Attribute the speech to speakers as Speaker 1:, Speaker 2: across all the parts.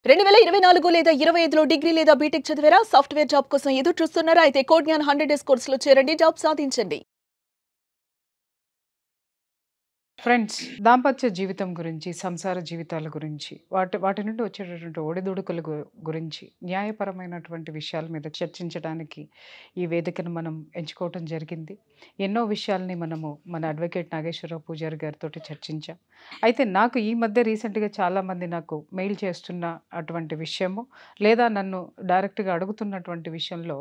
Speaker 1: 2024 లేదా 25లో డిగ్రీ లేదా బీటెక్ చదివారా? సాఫ్ట్‌వేర్ జాబ్ కోసం ఎదురు చూస్తున్నారా? అయితే కోడ్ జ్ఞాన్ 100 డేస్ కోర్సులో చేరండి. జాబ్ సాధించండి.
Speaker 2: ఫ్రెండ్స్, దాంపత్య జీవితం గురించి, సంసార జీవితాల గురించి, వాటి నుండి వచ్చేటటువంటి ఒడిదుడుకుల గురించి, న్యాయపరమైనటువంటి విషయాల మీద చర్చించడానికి ఈ వేదికను మనం ఎంచుకోవటం జరిగింది. ఎన్నో విషయాల్ని మన అడ్వకేట్ నాగేశ్వరరావు పూజారి గారితో చర్చించాం. అయితే నాకు ఈ మధ్య రీసెంట్గా చాలామంది నాకు మెయిల్ చేస్తున్న అటువంటి విషయము, లేదా నన్ను డైరెక్ట్గా అడుగుతున్నటువంటి విషయంలో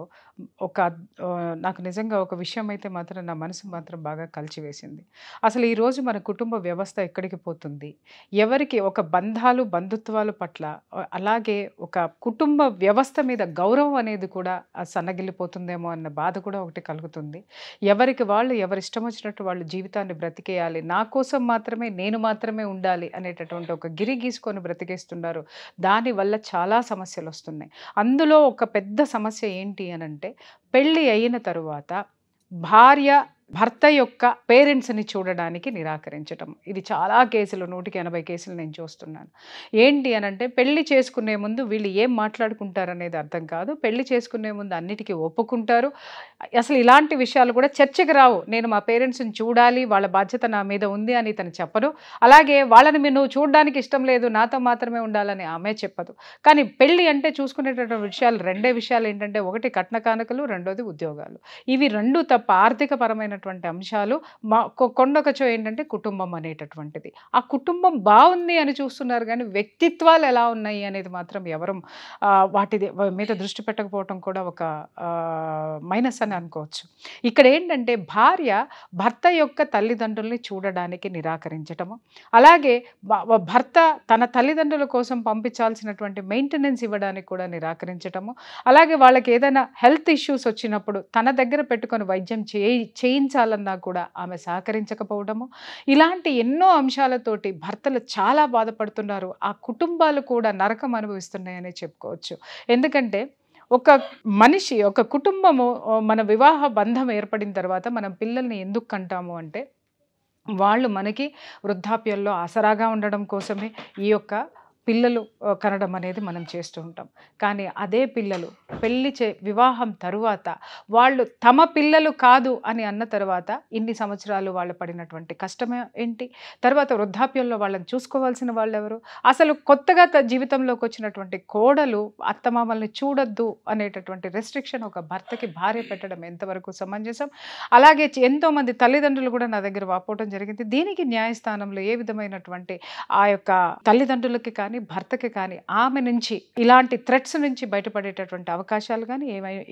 Speaker 2: నాకు నిజంగా ఒక విషయం అయితే మాత్రం నా మనసు మాత్రం బాగా కలిచివేసింది. అసలు ఈరోజు మన కుటుంబ వ్యవస్థ ఎక్కడికి పోతుంది, ఎవరికి ఒక బంధుత్వాల పట్ల, అలాగే ఒక కుటుంబ వ్యవస్థ మీద గౌరవం అనేది కూడా సన్నగిల్లిపోతుందేమో అన్న బాధ కూడా ఒకటి కలుగుతుంది. ఎవరికి వాళ్ళు ఎవరి ఇష్టం వచ్చినట్టు వాళ్ళు జీవితాన్ని బ్రతికేయాలి, నా కోసం మాత్రమే నేను మాత్రమే ఉండాలి అనేటటువంటి ఒక గిరి గీసుకొని బ్రతికేస్తున్నారు. దానివల్ల చాలా సమస్యలు వస్తున్నాయి. అందులో ఒక పెద్ద సమస్య ఏంటి అనంటే, పెళ్ళి అయిన తరువాత భార్య భర్త యొక్క పేరెంట్స్ని చూడడానికి నిరాకరించటం. ఇది చాలా కేసులు, 180 కేసులు నేను చూస్తున్నాను. ఏంటి అనంటే, పెళ్లి చేసుకునే ముందు వీళ్ళు ఏం మాట్లాడుకుంటారనేది అర్థం కాదు. పెళ్లి చేసుకునే ముందు అన్నిటికీ ఒప్పుకుంటారు. అసలు ఇలాంటి విషయాలు కూడా చర్చకి రావు. నేను మా పేరెంట్స్ని చూడాలి, వాళ్ళ బాధ్యత నా మీద ఉంది అని తను చెప్పదు. అలాగే వాళ్ళని నువ్వు చూడడానికి ఇష్టం లేదు, నాతో మాత్రమే ఉండాలని ఆమె చెప్పదు. కానీ పెళ్ళి అంటే చూసుకునేటటువంటి విషయాలు రెండే విషయాలు ఏంటంటే, ఒకటి కట్న కానుకలు, రెండోది ఉద్యోగాలు. ఇవి రెండు తప్ప ఆర్థిక పరమైన అంశాలు కొండొకచో ఏంటంటే కుటుంబం అనేటటువంటిది. ఆ కుటుంబం బాగుంది అని చూస్తున్నారు, కానీ వ్యక్తిత్వాలు ఎలా ఉన్నాయి అనేది మాత్రం ఎవరు వాటి మీద దృష్టి పెట్టకపోవటం కూడా ఒక మైనస్ అని అనుకోవచ్చు. ఇక్కడ ఏంటంటే, భార్య భర్త యొక్క తల్లిదండ్రుల్ని చూడడానికి నిరాకరించటము, అలాగే భర్త తన తల్లిదండ్రుల కోసం పంపించాల్సినటువంటి మెయింటెనెన్స్ ఇవ్వడానికి కూడా నిరాకరించటము, అలాగే వాళ్ళకి ఏదైనా హెల్త్ ఇష్యూస్ వచ్చినప్పుడు తన దగ్గర పెట్టుకొని వైద్యం చేయించాలన్నా కూడా ఆమె సహకరించకపోవడము, ఇలాంటి ఎన్నో అంశాలతోటి భర్తలు చాలా బాధపడుతున్నారు. ఆ కుటుంబాలు కూడా నరకం అనుభవిస్తున్నాయని చెప్పుకోవచ్చు. ఎందుకంటే, ఒక మనిషి, ఒక కుటుంబము, మన వివాహ బంధం ఏర్పడిన తర్వాత మనం పిల్లల్ని ఎందుకు కంటాము అంటే, వాళ్ళు మనకి వృద్ధాప్యంలో ఆసరాగా ఉండడం కోసమే ఈ యొక్క పిల్లలు కనడం అనేది మనం చేస్తూ ఉంటాం. కానీ అదే పిల్లలు వివాహం తరువాత వాళ్ళు తమ పిల్లలు కాదు అని అన్న తర్వాత ఇన్ని సంవత్సరాలు వాళ్ళు పడినటువంటి కష్టమే ఏంటి, తర్వాత వృద్ధాప్యంలో వాళ్ళని చూసుకోవాల్సిన వాళ్ళు ఎవరు, అసలు కొత్తగా జీవితంలోకి వచ్చినటువంటి కోడలు అత్తమామల్ని చూడొద్దు అనేటటువంటి రెస్ట్రిక్షన్ ఒక భర్తకి భార్య పెట్టడం ఎంతవరకు సమంజసం. అలాగే ఎంతోమంది తల్లిదండ్రులు కూడా నా దగ్గర వాపోవడం జరిగింది. దీనికి న్యాయస్థానంలో ఏ విధమైనటువంటి ఆ యొక్క తల్లిదండ్రులకి కానీ భర్తకి కానీ ఆమె నుంచి ఇలాంటి థ్రెట్స్ నుంచి బయటపడేటటువంటి అవకాశాలు కానీ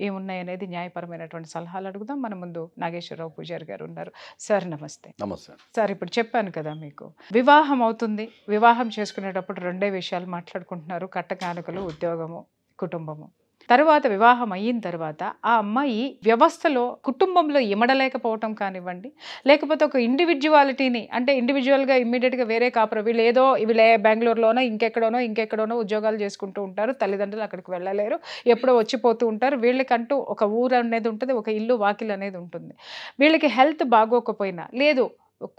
Speaker 2: ఏమున్నాయి అనేది న్యాయపరమైనటువంటి సలహాలు అడుగుదాం. మన ముందు నాగేశ్వరరావు పూజారి గారు ఉన్నారు. సార్ నమస్తే.
Speaker 3: నమస్తే
Speaker 2: సార్, ఇప్పుడు చెప్పాను కదా మీకు, వివాహం అవుతుంది, వివాహం చేసుకునేటప్పుడు రెండే విషయాలు మాట్లాడుకుంటున్నారు: కట్టకానుకలు, ఉద్యోగము, కుటుంబము. తర్వాత వివాహం అయిన తర్వాత ఆ అమ్మాయి వ్యవస్థలో, కుటుంబంలో ఇమడలేకపోవటం కానివ్వండి, లేకపోతే ఒక ఇండివిజువాలిటీని, అంటే ఇండివిజువల్గా ఇమ్మీడియట్గా వేరే కాపురం, వీళ్ళే బెంగళూరులోనో ఇంకెక్కడోనో ఉద్యోగాలు చేసుకుంటూ ఉంటారు, తల్లిదండ్రులు అక్కడికి వెళ్ళలేరు, ఎప్పుడో వచ్చిపోతూ ఉంటారు. వీళ్ళకంటూ ఒక ఊరు అనేది ఉంటుంది, ఒక ఇల్లు వాకిలు అనేది ఉంటుంది. వీళ్ళకి హెల్త్ బాగోకపోయినా, లేదు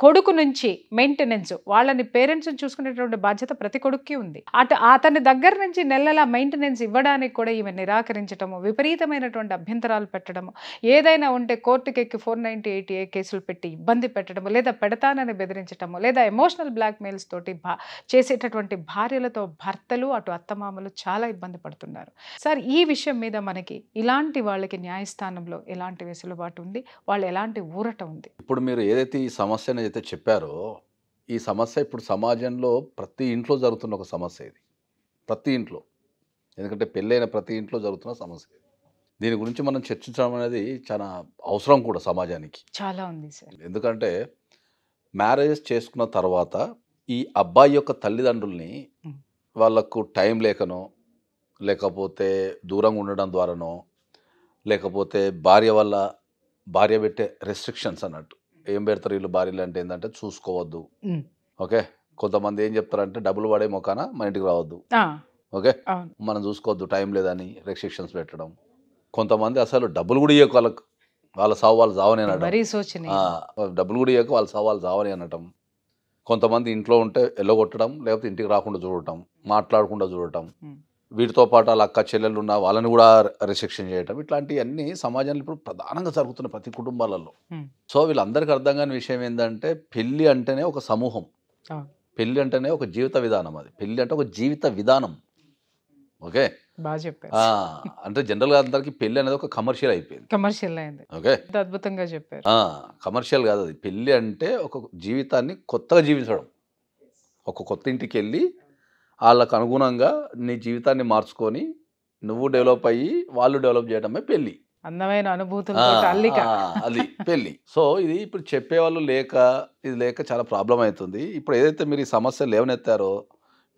Speaker 2: కొడుకు నుంచి మెయింటెనెన్స్, వాళ్ళని పేరెంట్స్ని చూసుకునేటువంటి బాధ్యత ప్రతి కొడుక్కి ఉంది. అతని దగ్గర నుంచి నెలలా మెయింటెనెన్స్ ఇవ్వడానికి కూడా ఈమె నిరాకరించటము, విపరీతమైనటువంటి అభ్యంతరాలు పెట్టడము, ఏదైనా ఉంటే కోర్టుకి ఎక్కి 498A కేసులు పెట్టి ఇబ్బంది పెట్టడము, లేదా పెడతానని బెదిరించటము, లేదా ఎమోషనల్ బ్లాక్మెయిల్స్ తోటి చేసేటటువంటి భార్యలతో భర్తలు, అటు అత్తమామలు చాలా ఇబ్బంది పడుతున్నారు. సార్, ఈ విషయం మీద మనకి ఇలాంటి వాళ్ళకి న్యాయస్థానంలో ఎలాంటి వెసులుబాటు ఉంది, వాళ్ళు ఎలాంటి ఊరట ఉంది?
Speaker 3: ఇప్పుడు మీరు ఏదైతే ఈ సమస్య అయితే చెప్పారో, ఈ సమస్య ఇప్పుడు సమాజంలో ప్రతి ఇంట్లో జరుగుతున్న ఒక సమస్య. ఇది ప్రతి ఇంట్లో, ఎందుకంటే పెళ్ళైన ప్రతి ఇంట్లో జరుగుతున్న సమస్య. దీని గురించి మనం చర్చించడం అనేది చాలా అవసరం కూడా సమాజానికి.
Speaker 2: చాలా ఉంది సార్.
Speaker 3: ఎందుకంటే మ్యారేజెస్ చేసుకున్న తర్వాత ఈ అబ్బాయి యొక్క తల్లిదండ్రుల్ని వాళ్ళకు టైం లేకనో, లేకపోతే దూరంగా ఉండడం ద్వారానో, లేకపోతే భార్య పెట్టే రెస్ట్రిక్షన్స్ అన్నట్టు, ఏం పెడతారు వీళ్ళు భార్యలు అంటే ఏంటంటే, చూసుకోవద్దు. ఓకే, కొంతమంది ఏం చెప్తారంటే, డబ్బులు పడే మొక్కన మన ఇంటికి రావద్దు. ఓకే, మనం చూసుకోవద్దు, టైం లేదని రెస్ట్రిక్షన్స్ పెట్టడం. కొంతమంది అసలు డబ్బులు కూడా ఇవ్వక వాళ్ళ సావు వాళ్ళు చావని అనడం, డబ్బులు కూడా ఇవ్వక వాళ్ళ సావు వాళ్ళు చావని అనటం. కొంతమంది ఇంట్లో ఉంటే ఎల్లగొట్టడం, లేకపోతే ఇంటికి రాకుండా చూడటం, మాట్లాడకుండా చూడటం,
Speaker 2: ఉమ్,
Speaker 3: వీటితో పాటు వాళ్ళ అక్క చెల్లెళ్ళు ఉన్న వాళ్ళని కూడా రిస్ట్రిక్షన్ చేయటం, ఇట్లాంటివన్నీ సమాజంలో ఇప్పుడు ప్రధానంగా జరుగుతున్న ప్రతి కుటుంబాలలో.
Speaker 2: ఉమ్,
Speaker 3: సో వీళ్ళందరికీ అర్థం కాని విషయం ఏంటంటే పెళ్ళి అంటేనే ఒక సమూహం,
Speaker 2: అవును.
Speaker 3: పెళ్ళి అంటేనే ఒక జీవిత విధానం. అది పెళ్ళి అంటే ఒక జీవిత విధానం. ఓకే.
Speaker 2: బాగా చెప్పారు.
Speaker 3: అంటే జనరల్గా అందరికీ పెళ్ళి అనేది ఒక కమర్షియల్ అయిపోయింది.
Speaker 2: కమర్షియల్ అయింది.
Speaker 3: ఓకే.
Speaker 2: ఎంత అద్భుతంగా చెప్పారు.
Speaker 3: కమర్షియల్ కాదు అది. పెళ్ళి అంటే ఒక జీవితాన్ని కొత్తగా జీవించడం. ఒక కొత్త ఇంటికి వెళ్ళి వాళ్ళకు అనుగుణంగా నీ జీవితాన్ని మార్చుకొని నువ్వు డెవలప్ అయ్యి వాళ్ళు డెవలప్ చేయడమే పెళ్ళి.
Speaker 2: అందమైన అనుభూతులతో అల్లిక.
Speaker 3: అది పెళ్ళి. సో ఇది ఇప్పుడు చెప్పేవాళ్ళు లేక, ఇది లేక చాలా ప్రాబ్లం అవుతుంది. ఇప్పుడు ఏదైతే మీరు ఈ సమస్యలు లేవనెత్తారో,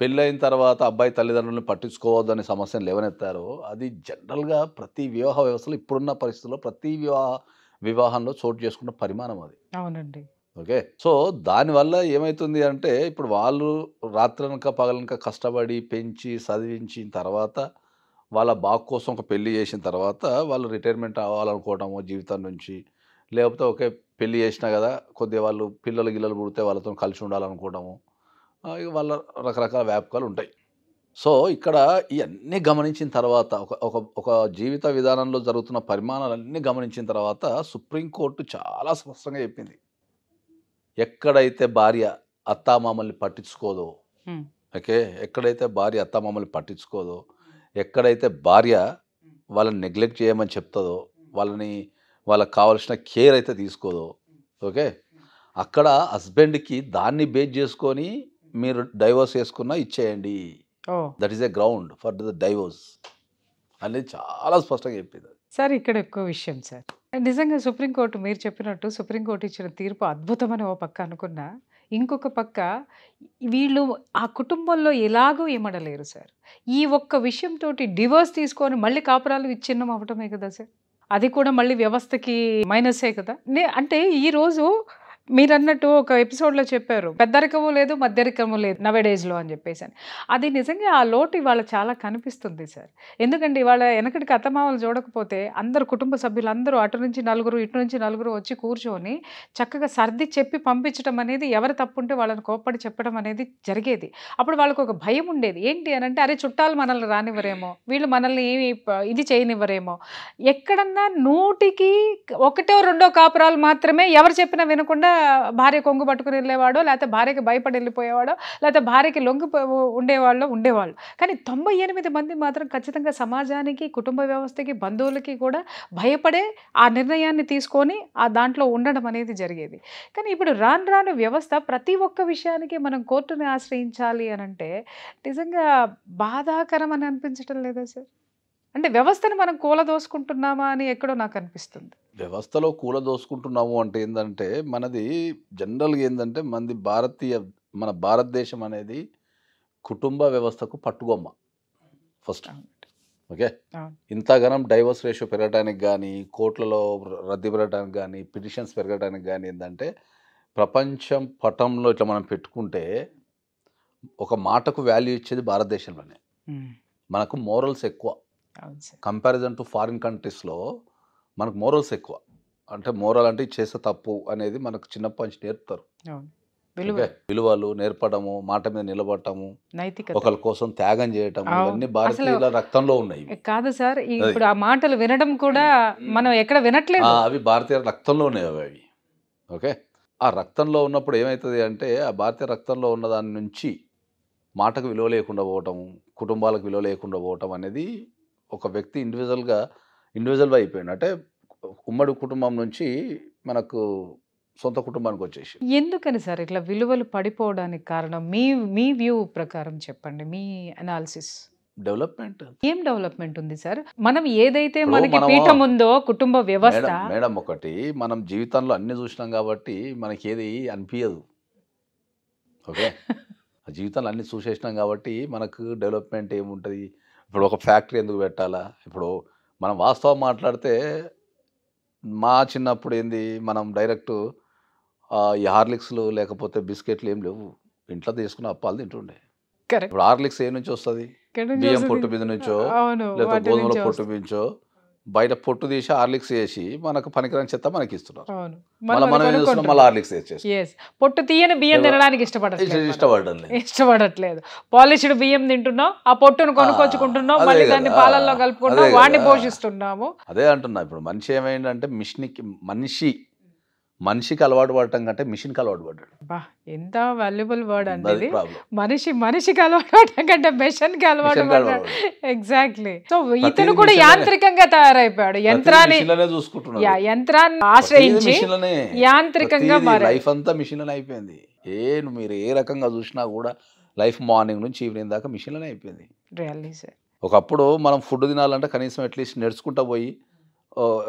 Speaker 3: పెళ్ళి అయిన తర్వాత అబ్బాయి తల్లిదండ్రులను పట్టించుకోవద్దని సమస్యను లేవనెత్తారో, అది జనరల్గా ప్రతి వివాహ వ్యవస్థలో ఇప్పుడున్న పరిస్థితుల్లో ప్రతి వివాహంలో చోటు చేసుకున్న పరిమాణం అది.
Speaker 2: అవునండి.
Speaker 3: ఓకే. సో దానివల్ల ఏమవుతుంది అంటే ఇప్పుడు వాళ్ళు రాత్రనక పగలనక కష్టపడి పెంచి చదివించిన తర్వాత వాళ్ళ బాగు కోసం ఒక పెళ్లి చేసిన తర్వాత వాళ్ళు రిటైర్మెంట్ అవ్వాలనుకోవడము జీవితం నుంచి, లేకపోతే ఒకే పెళ్లి చేసినా కదా కొద్దిగా వాళ్ళు పిల్లలు పుడితే వాళ్ళతో కలిసి ఉండాలనుకోవడము, ఇక వాళ్ళ రకరకాల వ్యాపకాలు ఉంటాయి. సో ఇక్కడ ఇవన్నీ గమనించిన తర్వాత ఒక ఒక ఒక జీవిత విధానంలో జరుగుతున్న పరిమాణాలన్నీ గమనించిన తర్వాత సుప్రీంకోర్టు చాలా స్పష్టంగా చెప్పింది, ఎక్కడైతే భార్య అత్తామామల్ని పట్టించుకోదో,
Speaker 2: ఉమ్,
Speaker 3: ఓకే, ఎక్కడైతే భార్య అత్తామామల్ని పట్టించుకోదో, ఎక్కడైతే భార్య వాళ్ళని నెగ్లెక్ట్ చేయమని చెప్తుందో, వాళ్ళకి కావాల్సిన కేర్ అయితే తీసుకోదో, ఓకే, అక్కడ హస్బెండ్కి దాన్ని బేస్ చేసుకొని మీరు డైవోర్స్ చేసుకున్నా ఇచ్చేయండి,
Speaker 2: oh
Speaker 3: that is a ground for the divorce అనేది చాలా స్పష్టంగా చెప్పింది.
Speaker 2: సార్ ఇక్కడ ఎక్కువ విషయం సార్. నిజంగా సుప్రీంకోర్టు మీరు చెప్పినట్టు సుప్రీంకోర్టు ఇచ్చిన తీర్పు అద్భుతమని ఓ పక్క అనుకున్నా, ఇంకొక పక్క వీళ్ళు ఆ కుటుంబంలో ఎలాగూ ఇమడలేరు సార్. ఈ ఒక్క విషయంతో డివోర్స్ తీసుకొని మళ్ళీ కాపురాలు విచ్ఛిన్నం అవ్వటమే కదా సార్. అది కూడా మళ్ళీ వ్యవస్థకి మైనసే కదా. అంటే ఈరోజు మీరు అన్నట్టు ఒక ఎపిసోడ్లో చెప్పారు, పెద్దరికము లేదు మధ్యరికము లేదు నవడేస్లో అని చెప్పేసి. అది నిజంగా ఆ లోటు ఇవాళ చాలా కనిపిస్తుంది సార్. ఎందుకంటే ఇవాళ వెనకటికి అత్తమామలు చూడకపోతే అందరు కుటుంబ సభ్యులు అందరూ అటు నుంచి నలుగురు ఇటు నుంచి నలుగురు వచ్చి కూర్చొని చక్కగా సర్ది చెప్పి పంపించడం అనేది, ఎవరు తప్పుంటే వాళ్ళని కోప్పడి చెప్పడం అనేది జరిగేది. అప్పుడు వాళ్ళకు ఒక భయం ఉండేది. ఏంటి అని అంటే, అరే చుట్టాలు మనల్ని రానివ్వరేమో, వీళ్ళు మనల్ని ఏమి ఇది చేయనివ్వరేమో. ఎక్కడన్నా 100కి 1 2 కాపురాలు మాత్రమే ఎవరు చెప్పినా వినకుండా భార్య కొంగు పట్టుకుని వెళ్ళేవాడో, లేకపోతే భార్యకి భయపడి వెళ్ళిపోయేవాడో, లేకపోతే భార్యకి లొంగి ఉండేవాళ్ళు. కానీ 98 మంది మాత్రం ఖచ్చితంగా సమాజానికి, కుటుంబ వ్యవస్థకి, బంధువులకి కూడా భయపడే ఆ నిర్ణయాన్ని తీసుకొని ఆ దాంట్లో ఉండడం అనేది జరిగేది. కానీ ఇప్పుడు రాను వ్యవస్థ ప్రతి ఒక్క విషయానికి మనం కోర్టుని ఆశ్రయించాలి అని అంటే నిజంగా బాధాకరం అని అనిపించడం లేదా సార్? అంటే వ్యవస్థను మనం కూలదోసుకుంటున్నామా అని ఎక్కడో నాకు అనిపిస్తుంది.
Speaker 3: వ్యవస్థలో కూలదోసుకుంటున్నాము అంటే ఏంటంటే, మనది జనరల్గా ఏంటంటే మన భారతదేశం అనేది కుటుంబ వ్యవస్థకు పట్టుగొమ్మ ఫస్ట్. ఓకే. ఇంతగానం డైవర్స్ రేషియో పెరగడానికి కానీ, కోర్టులలో రద్దీ పెరగడానికి కానీ, పిటిషన్స్ పెరగడానికి కానీ ఏంటంటే, ప్రపంచం పటంలో ఇట్లా మనం పెట్టుకుంటే ఒక మాటకు వాల్యూ ఇచ్చేది భారతదేశంలోనే. మనకు మోరల్స్ ఎక్కువ కంపారిజన్ టు ఫారిన్ కంట్రీస్లో. మనకు మోరల్స్ ఎక్కువ. అంటే మోరల్ అంటే చేసే తప్పు అనేది మనకు చిన్నప్పటి నుంచి నేర్పుతారు. విలువలు నేర్పడము, మాట మీద నిలబడటము, ఒకరి కోసం త్యాగం చేయటం, ఇవన్నీ భారతీయుల రక్తంలో ఉన్నాయి.
Speaker 2: కాదు సార్, ఇప్పుడు ఆ మాటలు వినడం కూడా మనం ఎక్కడ వినట్లేదు.
Speaker 3: అవి భారతీయ రక్తంలో ఉన్నాయి అవి. ఓకే. ఆ రక్తంలో ఉన్నప్పుడు ఏమవుతుంది అంటే, ఆ భారతీయ రక్తంలో ఉన్న దాని నుంచి మాటకు విలువ లేకుండా పోవటం, కుటుంబాలకు విలువ లేకుండా పోవటం అనేది ఒక వ్యక్తి ఇండివిజువల్గా అయిపోయింది. అంటే ఉమ్మడి కుటుంబం నుంచి మనకు సొంత కుటుంబానికి వచ్చేసి.
Speaker 2: ఎందుకని సార్ ఇట్లా విలువలు పడిపోవడానికి కారణం? మీ వ్యూ ప్రకారం చెప్పండి, మీ అనాలిసిస్.
Speaker 3: డెవలప్మెంట్.
Speaker 2: ఏం డెవలప్మెంట్ ఉంది సార్? మనం ఏదైతే మనకి పీఠం ఉందో కుటుంబ వ్యవస్థ.
Speaker 3: మేడం ఒకటి, మనం జీవితంలో అన్ని చూసినాం కాబట్టి మనకి ఏది అనిపించదు. ఓకే. జీవితంలో అన్ని చూసేసినాం కాబట్టి మనకు డెవలప్మెంట్ ఏముంటుంది? ఇప్పుడు ఒక ఫ్యాక్టరీ ఎందుకు పెట్టాలా? ఇప్పుడు మనం వాస్తవం మాట్లాడితే మా చిన్నప్పుడు ఏంది, మనం డైరెక్ట్ ఈ హార్లిక్స్లు లేకపోతే బిస్కెట్లు ఏం లేవు, ఇంట్లో తీసుకున్న అప్పాలు తింటుండే. ఇప్పుడు హార్లిక్స్ ఏ నుంచి వస్తుంది? బియ్యం పొట్టు మీద నుంచో, లేకపోతే గోధుమల పొట్టు నుంచో, బయట పొట్టు తీసి హార్లిక్స్ వేసి మనకు పనికిరాని చెత్త మనకి ఇస్తున్నారు.
Speaker 2: అవును.
Speaker 3: మళ్ళీ మనం ఏం చేస్తున్నాం, మళ్ళీ హార్లిక్స్ వేసేస్తాం.
Speaker 2: ఎస్, పొట్టు తీయని బియ్యం తినడానికి ఇష్టపడట్లేదు. పాలిష్డ్ బియ్యం తింటున్నాం, ఆ పొట్టును కొనుక్కొచ్చుకుంటున్నాం,
Speaker 3: అదే
Speaker 2: మళ్ళీ
Speaker 3: కదా,
Speaker 2: దాన్ని పాలల్లో కలుపుకుంటాం,
Speaker 3: అదే
Speaker 2: వాడిని
Speaker 3: కదా.
Speaker 2: పోషిస్తున్నాము.
Speaker 3: అదే అంటున్నా, ఇప్పుడు మనిషి ఏమైందంటే మనిషికి అలవాటు పడటం కంటే మిషన్కి అలవాటు పడ్డాడు.
Speaker 2: బా, ఎంత వాల్యుబుల్ వర్డ్ అండి
Speaker 3: అది
Speaker 2: ఇది.
Speaker 3: ప్రాబ్లం.
Speaker 2: మనిషికి అలవాటు పడటం కంటే మెషిన్ కి అలవాటు
Speaker 3: మిషన్కి
Speaker 2: పడ్డాడు.
Speaker 3: అలవాటు.
Speaker 2: ఎగ్జాక్ట్లీ. సో
Speaker 3: ప్రతిదీ
Speaker 2: ఇతను కూడా
Speaker 3: మిషన్లోనే.
Speaker 2: యాంత్రికంగా తయారైపోయాడు. యంత్రాన్ని
Speaker 3: మిషన్లనే చూసుకుంటున్నాడు.
Speaker 2: యంత్రాన్ని ఆశ్రయించి
Speaker 3: మిషన్లనే
Speaker 2: యాంత్రికంగా మారాడు.
Speaker 3: లైఫ్ అంతా మిషన్లోనే అయిపోయింది. మీరు ఏ రకంగా చూసినా కూడా లైఫ్ మార్నింగ్ నుంచి ఈవినింగ్ దాకా మిషన్లోనే అయిపోయింది.
Speaker 2: Really sir.
Speaker 3: ఒకప్పుడు మనం ఫుడ్ తినాలంటే కనీసం అట్లీస్ట్ నడుచుకుంటా పోయి,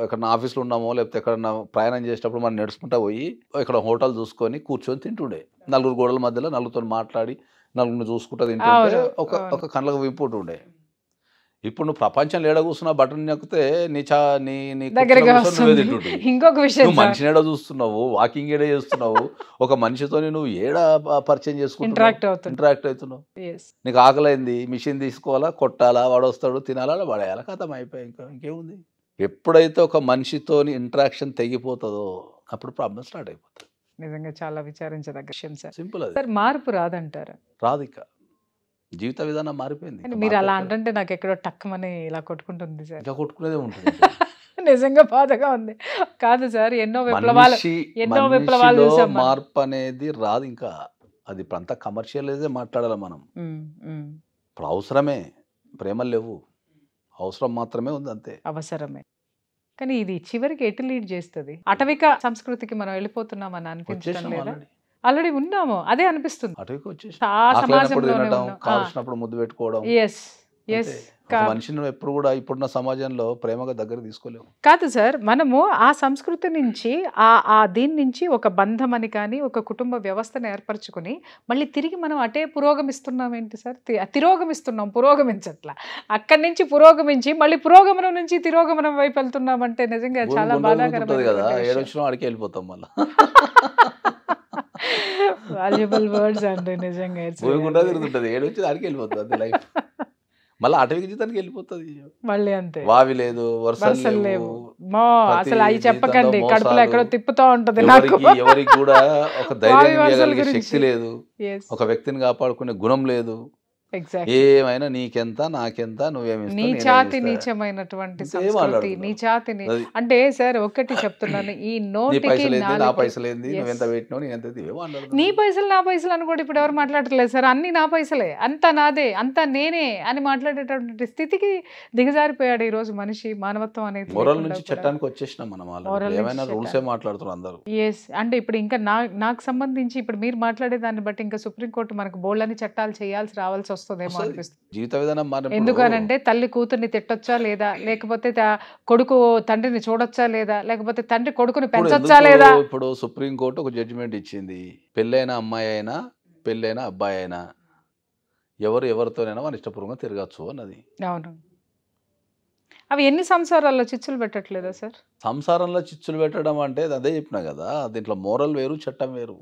Speaker 3: ఎక్కడన్నా ఆఫీస్లో ఉన్నామో లేకపోతే ఎక్కడన్నా ప్రయాణం చేసేటప్పుడు మనం నడుచుకుంటా పోయి ఇక్కడ హోటల్ చూసుకొని కూర్చొని తింటుండే. నలుగురు గోడల మధ్యలో నలుగురితో మాట్లాడి నలుగురిని చూసుకుంటా తింటుంటే ఒక కళ్ళకు వింపుంటు ఉండే. ఇప్పుడు నువ్వు ప్రపంచం ఏడ కూర్చున్నా బటన్ నొక్కితే నీ
Speaker 2: దగ్గరగా వస్తుంది.
Speaker 3: తింటుంటే
Speaker 2: ఇంకొక విషయం
Speaker 3: నువ్వు మనిషిని ఏడ చూస్తున్నావు, వాకింగ్ ఏడ చేస్తున్నావు, ఒక మనిషితో నువ్వు ఏడ పరిచయం చేసుకుంటున్నావు, ఇంటరాక్ట్ అవుతున్నావు. నీకు ఆకలైంది, మిషన్ తీసుకోవాలా, కొట్టాలా, వాడు వస్తాడు, తినాలా, పడేయాలా, కథం అయిపోయి ఇంకేముంది. ఎప్పుడైతే ఒక మనిషితోని ఇంటరాక్షన్ తెగిపోతుందో అప్పుడు ప్రాబ్లం స్టార్ట్ అయిపోతుంది.
Speaker 2: నిజంగా చాలా విచారించదగ్గ విషయం సార్.
Speaker 3: సింపుల్. అది
Speaker 2: సార్, మార్పు రాదంటారా?
Speaker 3: రాదు. ఇక జీవిత విధానం మారిపోయింది.
Speaker 2: మీరు అలా అంటే నాకు ఎక్కడో టక్కమని ఇలా కొట్టుకుంటుంది సార్.
Speaker 3: ఇంకా కొట్టుకునేదే ఉంటుంది.
Speaker 2: నిజంగా బాధగా ఉంది. కాదు సార్, ఎన్నో విప్లవాలు చూసాం.
Speaker 3: మార్పు అనేది రాదు ఇంకా. అది ఇప్పుడు అంతా కమర్షియలైజే మాట్లాడాలి మనం. ఇప్పుడు అవసరమే, ప్రేమలు లేవు, అవసరం మాత్రమే ఉంది, అంతే.
Speaker 2: అవసరమే. కానీ ఇది చివరికి ఎటు లీడ్ చేస్తుంది? అటవిక సంస్కృతికి మనం వెళ్ళిపోతున్నామని అనిపించడం లేదా? ఆల్రెడీ ఉన్నాము, అదే అనిపిస్తుంది.
Speaker 3: అటవికి వచ్చేసి
Speaker 2: సమాజంలోనే
Speaker 3: కాల్చినప్పుడు ముద్దు పెట్టుకోవడం. మనిషిని ఎప్పుడు కూడా ఇప్పుడున్న సమాజంలో ప్రేమగా దగ్గర తీసుకోలేము.
Speaker 2: కాదు సార్, మనము ఆ సంస్కృతి నుంచి ఆ దీని నుంచి ఒక బంధం అని కానీ ఒక కుటుంబ వ్యవస్థను ఏర్పరచుకుని మళ్ళీ తిరిగి మనం అటే పురోగమిస్తున్నాం. ఏంటి సార్, తిరోగమిస్తున్నాం, పురోగమించట్లా. అక్కడి నుంచి పురోగమించి మళ్ళీ పురోగమనం నుంచి తిరోగమనం వైపు వెళ్తున్నామంటే నిజంగా చాలా బాధాకరమైన
Speaker 3: కదా. ఏడొచ్చినా అడిగి వెళ్ళిపోతాం మళ్ళీ.
Speaker 2: వాల్యుబుల్ వర్డ్స్ అండి నిజంగా.
Speaker 3: తిరుగుతుంటది, ఏడొచ్చి అడిగి వెళ్ళిపోతుంది లైఫ్. మళ్ళీ అటవిక జీతానికి వెళ్ళిపోతుంది
Speaker 2: మళ్ళీ. అంతే,
Speaker 3: వావి లేదు, వర్షాలు లేవు.
Speaker 2: అసలు అవి చెప్పకండి, కడుపులో ఎక్కడో తిప్పుతూ ఉంటది.
Speaker 3: ఎవరికి కూడా ఒక ధైర్యం చేయగలిగే శక్తి లేదు, ఒక వ్యక్తిని కాపాడుకునే గుణం లేదు. ఏమైనా నీకెంత నాకెంత, నువ్వేమి
Speaker 2: నీచాతి నీచమైనటువంటి సంస్కృతి, నీచాతిని. అంటే సార్ ఒకటి చెప్తున్నాను, ఈ నోటికి
Speaker 3: నా పైసలేంది, నువ్వెంత పెట్టినావు, నేను ఎంత,
Speaker 2: నీ పైసలు నా పైసలు అని కూడా ఇప్పుడు ఎవరు మాట్లాడట్లేదు సార్. అన్ని నా పైసలే, అంతా నాదే, అంతా నేనే అని మాట్లాడేటటువంటి స్థితికి దిగజారిపోయాడు ఈ రోజు మనిషి. మానవత్వం అనేది
Speaker 3: మోరల్ నుంచి చట్టానికి వచ్చేసినాం మనం. ఏమైనా రూల్స్ ఏ మాట్లాడుతున్నారు అందరూ.
Speaker 2: ఎస్, అంటే ఇప్పుడు ఇంకా నాకు సంబంధించి ఇప్పుడు మీరు మాట్లాడే దాన్ని బట్టి ఇంకా సుప్రీంకోర్టు మనకు బోల్డని చట్టాలు చేయాల్సి రావాల్సి
Speaker 3: జీవిత విధానం.
Speaker 2: ఎందుకనంటే తల్లి కూతుర్ని తిట్టొచ్చా లేదా, లేకపోతే కొడుకు తండ్రిని చూడొచ్చా లేదా, లేకపోతే తండ్రి కొడుకుని పెంచొచ్చా లేదా.
Speaker 3: ఇప్పుడు సుప్రీంకోర్టు ఒక జడ్జిమెంట్ ఇచ్చింది, పెళ్ళైన అమ్మాయి అయినా పెళ్ళైన అబ్బాయి అయినా ఎవరితోనైనా మన ఇష్టపూర్వకంగా తిరగచ్చు అన్నది.
Speaker 2: అవును. అవి ఎన్ని సంసారాల్లో చిచ్చులు పెట్టట్లేదా సార్?
Speaker 3: సంసారంలో చిచ్చులు పెట్టడం అంటే అదే చెప్పినా కదా, దీంట్లో మోరల్ వేరు, చట్టం వేరు.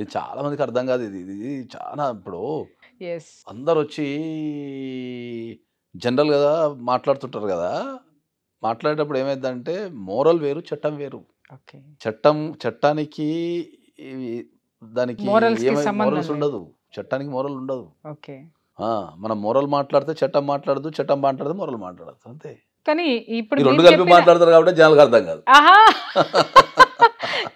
Speaker 3: ఇది చాలా మందికి అర్థం కాదు. ఇది చాలా ఇప్పుడు అందరు వచ్చి జనరల్ కదా మాట్లాడుతుంటారు కదా, మాట్లాడేటప్పుడు ఏమైందంటే మోరల్ వేరు, చట్టం వేరు. చట్టానికి దానికి మోరల్స్ ఉండదు, చట్టానికి మోరల్ ఉండదు. మనం మోరల్ మాట్లాడితే చట్టం మాట్లాడదు, చట్టం మాట్లాడితే మోరల్ మాట్లాడదు, అంతే.
Speaker 2: కానీ ఇప్పుడు
Speaker 3: రెండు కలిపి మాట్లాడతారు కాబట్టి జనాలకు అర్థం కాదు.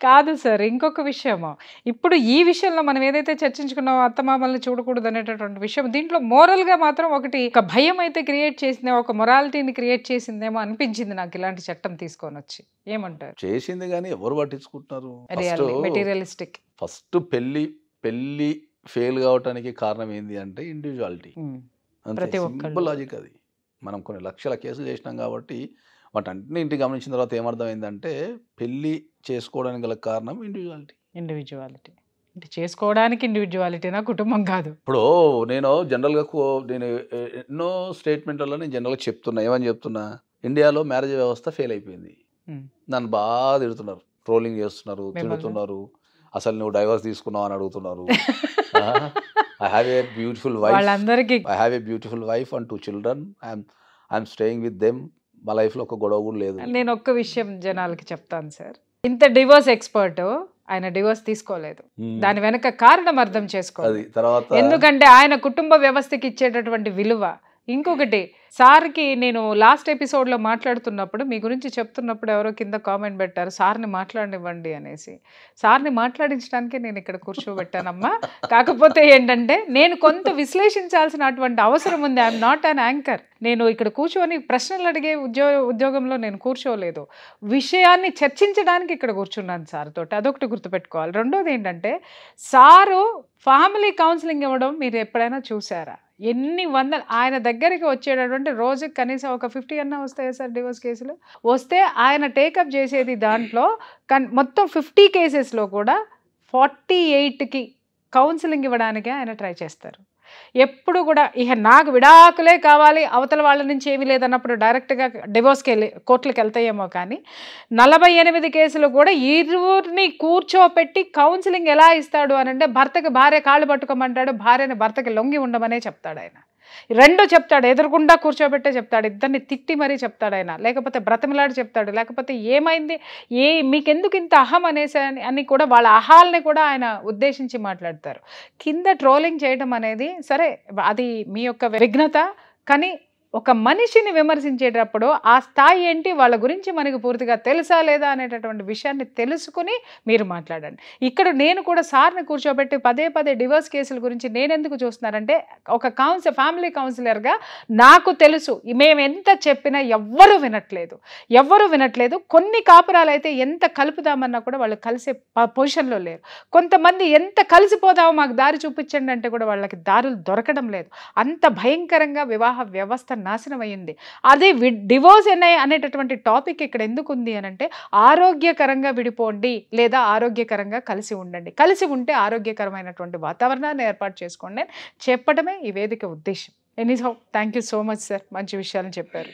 Speaker 2: కాదు సార్, ఇంకొక విషయము, ఇప్పుడు ఈ విషయంలో మనం ఏదైతే చర్చించుకున్నామో అత్తమామల్ని చూడకూడదు అనేటటువంటి విషయం, దీంట్లో మోరల్ గా మాత్రం ఒక భయం అయితే క్రియేట్ చేసిందేమో, ఒక మొరాలిటీని క్రియేట్ చేసిందేమో అనిపించింది నాకు ఇలాంటి చట్టం తీసుకొని వచ్చి. ఏమంటారు?
Speaker 3: చేసింది కానీ ఎవరు పట్టించుకుంటున్నారు?
Speaker 2: మెటీరియలిస్టిక్.
Speaker 3: ఫస్ట్ పెళ్లి ఫెయిల్ కావటానికి కారణం ఏంది అంటే ఇండివిజువాలిటీ. సింపుల్ లాజిక్ అది. మనం కొన్ని లక్షల కేసులు చేసినాం కాబట్టి వాటన్నింటిని గమనించిన తర్వాత ఏమర్థమైందంటే పెళ్లి చేసుకోవడానికి గల కారణం ఇండివిజువాలిటీ.
Speaker 2: అంటే చేసుకోవడానికి ఇండివిజువాలిటీనా, కుటుంబం కాదు.
Speaker 3: ఇప్పుడు నేను జనరల్గా ఎన్నో స్టేట్మెంట్లలో నేను జనరల్గా చెప్తున్నా, ఏమని చెప్తున్నా, ఇండియాలో మ్యారేజ్ వ్యవస్థ ఫెయిల్ అయిపోయింది. నన్ను బాగా తిడుతున్నారు, ట్రోలింగ్ చేస్తున్నారు, తిడుతున్నారు, అసలు నువ్వు డైవర్స్ తీసుకున్నావు అని అడుగుతున్నారు. I have a beautiful wife. I have a beautiful wife and 2 children. I'm staying with them. మా లైఫ్లో ఒక గొడవ కూడా లేదు.
Speaker 2: నేను ఒక్క విషయం జనాలకి చెప్తాను సార్, ఇంత డివోర్స్ ఎక్స్పర్ట్ ఆయన డివోర్స్ తీసుకోలేదు. దాని వెనక కారణం అర్థం చేసుకోవాలి.
Speaker 3: తర్వాత
Speaker 2: ఎందుకంటే ఆయన కుటుంబ వ్యవస్థకి ఇచ్చేటటువంటి విలువ. ఇంకొకటి, సార్కి నేను లాస్ట్ ఎపిసోడ్లో మాట్లాడుతున్నప్పుడు మీ గురించి చెప్తున్నప్పుడు ఎవరో కింద కామెంట్ పెట్టారు, సార్ని మాట్లాడనివ్వండి అనేసి. సార్ని మాట్లాడించడానికే నేను ఇక్కడ కూర్చోబెట్టానమ్మా. కాకపోతే ఏంటంటే నేను కొంత విశ్లేషించాల్సినటువంటి అవసరం ఉంది. I'm not an anchor. నేను ఇక్కడ కూర్చొని ప్రశ్నలు అడిగే ఉద్యోగంలో నేను కూర్చోలేదు. విషయాన్ని చర్చించడానికి ఇక్కడ కూర్చున్నాను సార్ తోటి. అదొకటి గుర్తుపెట్టుకోవాలి. రెండోది ఏంటంటే, సారు ఫ్యామిలీ కౌన్సిలింగ్ ఇవ్వడం మీరు ఎప్పుడైనా చూసారా? ఎన్ని వందల ఆయన దగ్గరికి వచ్చేటటువంటి రోజుకి కనీసం ఒక 50 అన్నా వస్తాయా సార్ డివోర్స్ కేసులు? వస్తే ఆయన టేకప్ చేసేది దాంట్లో మొత్తం 50 కేసెస్లో కూడా 48కి కౌన్సిలింగ్ ఇవ్వడానికే ఆయన ట్రై చేస్తారు. ఎప్పుడు కూడా ఇక నాకు విడాకులే కావాలి, అవతల వాళ్ళ నుంచి ఏమీ లేదన్నప్పుడు డైరెక్ట్గా డివోర్స్కి వెళ్ళి కోర్టులకు వెళ్తాయేమో, కానీ 48 కేసులు కూడా ఇరువురిని కూర్చోపెట్టి కౌన్సిలింగ్ ఎలా ఇస్తాడు అని అంటే, భర్తకి భార్య కాళ్ళు పట్టుకోమంటాడు, భార్యని భర్తకి లొంగి ఉండమనే చెప్తాడు ఆయన. రెండో చెప్తాడు, ఎదురుకుండా కూర్చోబెట్టే చెప్తాడు, ఇద్దరిని తిట్టి మరీ చెప్తాడు ఆయన, లేకపోతే బ్రతిమలాడి చెప్తాడు, లేకపోతే ఏమైంది, మీకెందుకు ఇంత అహం అనేసి అని కూడా వాళ్ళ అహాల్ని కూడా ఆయన ఉద్దేశించి మాట్లాడతారు. కింద ట్రోలింగ్ చేయడం అనేది సరే, అది మీ యొక్క విఘ్నత, కానీ ఒక మనిషిని విమర్శించేటప్పుడు ఆ స్థాయి ఏంటి, వాళ్ళ గురించి మనకు పూర్తిగా తెలుసా లేదా అనేటటువంటి విషయాన్ని తెలుసుకుని మీరు మాట్లాడండి. ఇక్కడ నేను కూడా సార్ని కూర్చోబెట్టి పదే పదే డివోర్స్ కేసుల గురించి నేనెందుకు చూస్తున్నానంటే, ఒక ఫ్యామిలీ కౌన్సిలర్గా నాకు తెలుసు, మేము ఎంత చెప్పినా ఎవ్వరూ వినట్లేదు. కొన్ని కాపురాలు అయితే ఎంత కలుపుదామన్నా కూడా వాళ్ళు కలిసే పొజిషన్లో లేరు. కొంతమంది ఎంత కలిసిపోదామో మాకు దారి చూపించండి అంటే కూడా వాళ్ళకి దారులు దొరకడం లేదు. అంత భయంకరంగా వివాహ వ్యవస్థ నాశనం అయ్యింది. అదే డివోర్స్ అనేటటువంటి టాపిక్ ఇక్కడ ఎందుకు ఉంది అని అంటే, ఆరోగ్యకరంగా విడిపోండి లేదా ఆరోగ్యకరంగా కలిసి ఉండండి, కలిసి ఉంటే ఆరోగ్యకరమైనటువంటి వాతావరణాన్ని ఏర్పాటు చేసుకోండి చెప్పడమే ఈ వేదిక ఉద్దేశం. Anyhow, thank you so much sir, మంచి విషయాలను చెప్పారు.